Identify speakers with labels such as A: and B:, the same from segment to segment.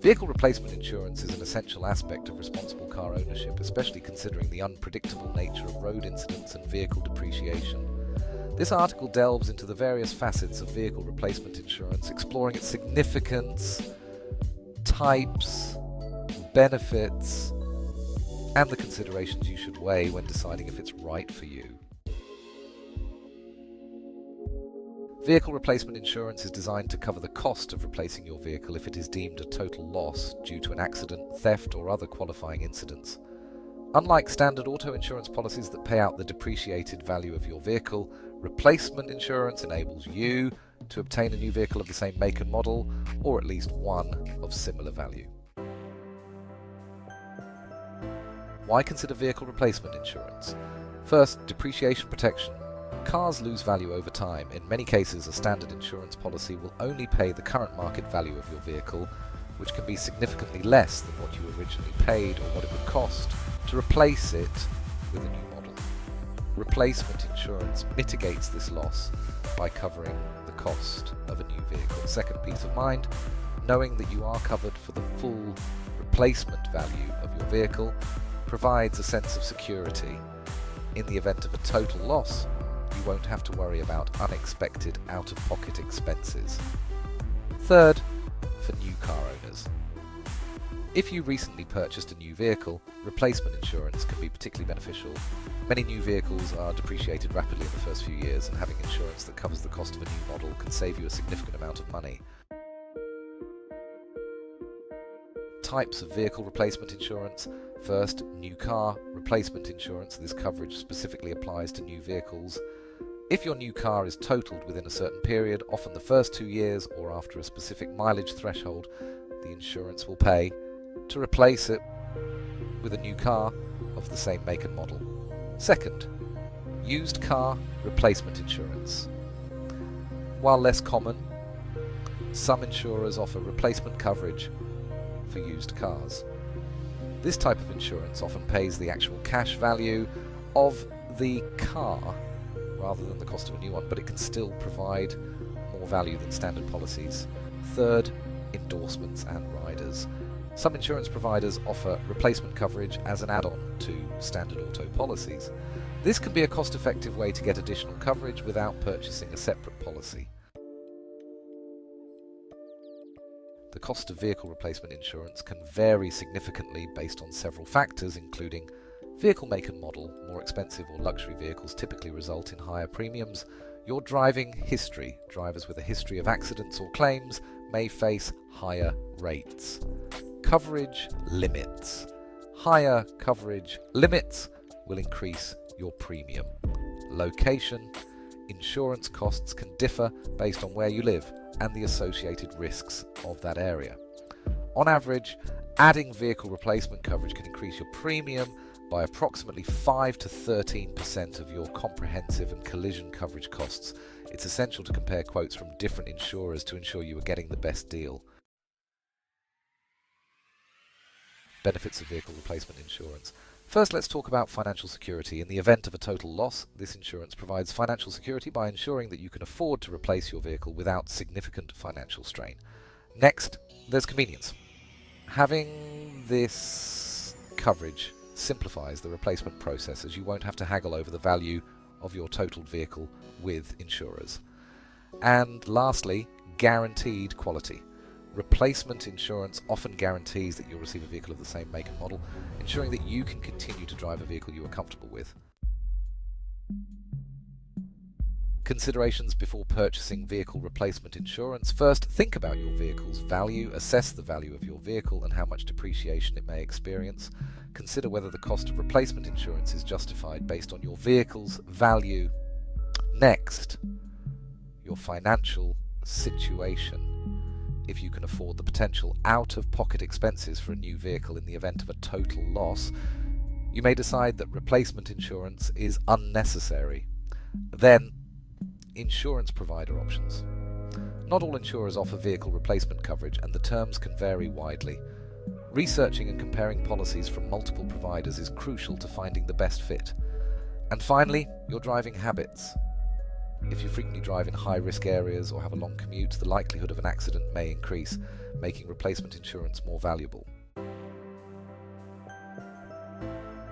A: Vehicle replacement insurance is an essential aspect of responsible car ownership, especially considering the unpredictable nature of road incidents and vehicle depreciation. This article delves into the various facets of vehicle replacement insurance, exploring its significance, types, benefits, and the considerations you should weigh when deciding if it's right for you. Vehicle replacement insurance is designed to cover the cost of replacing your vehicle if it is deemed a total loss due to an accident, theft, or other qualifying incidents. Unlike standard auto insurance policies that pay out the depreciated value of your vehicle, replacement insurance enables you to obtain a new vehicle of the same make and model, or at least one of similar value. Why consider vehicle replacement insurance? First, depreciation protection. Cars lose value over time. In many cases, a standard insurance policy will only pay the current market value of your vehicle, which can be significantly less than what you originally paid or what it would cost to replace it with a new model. Replacement insurance mitigates this loss by covering the cost of a new vehicle. Second, peace of mind. Knowing that you are covered for the full replacement value of your vehicle provides a sense of security. In the event of a total loss, you won't have to worry about unexpected out-of-pocket expenses. Third, for new car owners. If you recently purchased a new vehicle, replacement insurance can be particularly beneficial. Many new vehicles are depreciated rapidly in the first few years, and having insurance that covers the cost of a new model can save you a significant amount of money. Types of vehicle replacement insurance. First, new car replacement insurance. This coverage specifically applies to new vehicles. If your new car is totaled within a certain period, often the first 2 years or after a specific mileage threshold, the insurance will pay to replace it with a new car of the same make and model. Second, used car replacement insurance. While less common, some insurers offer replacement coverage for used cars. This type of insurance often pays the actual cash value of the car rather than the cost of a new one, but it can still provide more value than standard policies. Third, endorsements and riders. Some insurance providers offer replacement coverage as an add-on to standard auto policies. This can be a cost-effective way to get additional coverage without purchasing a separate policy. The cost of vehicle replacement insurance can vary significantly based on several factors, including vehicle make and model. More expensive or luxury vehicles typically result in higher premiums. Your driving history. Drivers with a history of accidents or claims may face higher rates. Coverage limits. Higher coverage limits will increase your premium. Location. Insurance costs can differ based on where you live and the associated risks of that area. On average, adding vehicle replacement coverage can increase your premium by approximately 5 to 13% of your comprehensive and collision coverage costs. It's essential to compare quotes from different insurers to ensure you are getting the best deal. Benefits of vehicle replacement insurance. First, let's talk about financial security. In the event of a total loss, this insurance provides financial security by ensuring that you can afford to replace your vehicle without significant financial strain. Next, there's convenience. Having this coverage simplifies the replacement process, as you won't have to haggle over the value of your totaled vehicle with insurers. And lastly, guaranteed quality. Replacement insurance often guarantees that you'll receive a vehicle of the same make and model, ensuring that you can continue to drive a vehicle you are comfortable with. Considerations before purchasing vehicle replacement insurance. First, think about your vehicle's value, assess the value of your vehicle and how much depreciation it may experience. Consider whether the cost of replacement insurance is justified based on your vehicle's value. Next, your financial situation. If you can afford the potential out-of-pocket expenses for a new vehicle in the event of a total loss, you may decide that replacement insurance is unnecessary. Then, insurance provider options. Not all insurers offer vehicle replacement coverage, and the terms can vary widely. Researching and comparing policies from multiple providers is crucial to finding the best fit. And finally, your driving habits. If you frequently drive in high-risk areas or have a long commute, the likelihood of an accident may increase, making replacement insurance more valuable.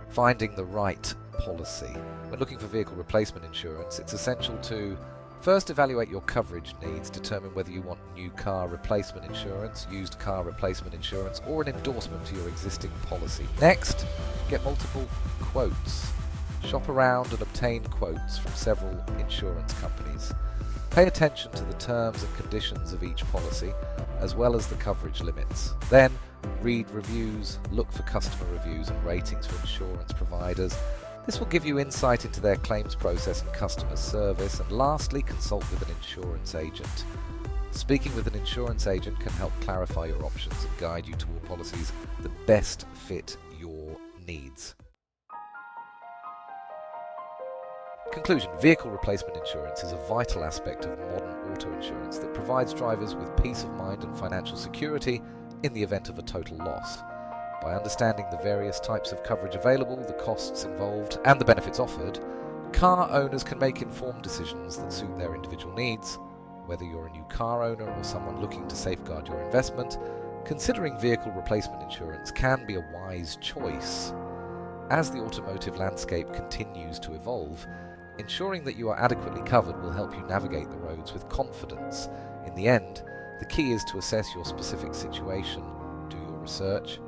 A: Finding the right policy. When looking for vehicle replacement insurance, it's essential to first evaluate your coverage needs, determine whether you want new car replacement insurance, used car replacement insurance, or an endorsement to your existing policy. Next, get multiple quotes. Shop around and obtain quotes from several insurance companies. Pay attention to the terms and conditions of each policy, as well as the coverage limits. Then, read reviews, look for customer reviews and ratings for insurance providers. This will give you insight into their claims process and customer service. And lastly, consult with an insurance agent. Speaking with an insurance agent can help clarify your options and guide you toward policies that best fit your needs. Conclusion: vehicle replacement insurance is a vital aspect of modern auto insurance that provides drivers with peace of mind and financial security in the event of a total loss. By understanding the various types of coverage available, the costs involved, and the benefits offered, car owners can make informed decisions that suit their individual needs. Whether you're a new car owner or someone looking to safeguard your investment, considering vehicle replacement insurance can be a wise choice. As the automotive landscape continues to evolve, ensuring that you are adequately covered will help you navigate the roads with confidence. In the end, the key is to assess your specific situation, do your research,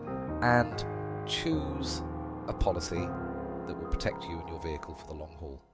A: and choose a policy that will protect you and your vehicle for the long haul.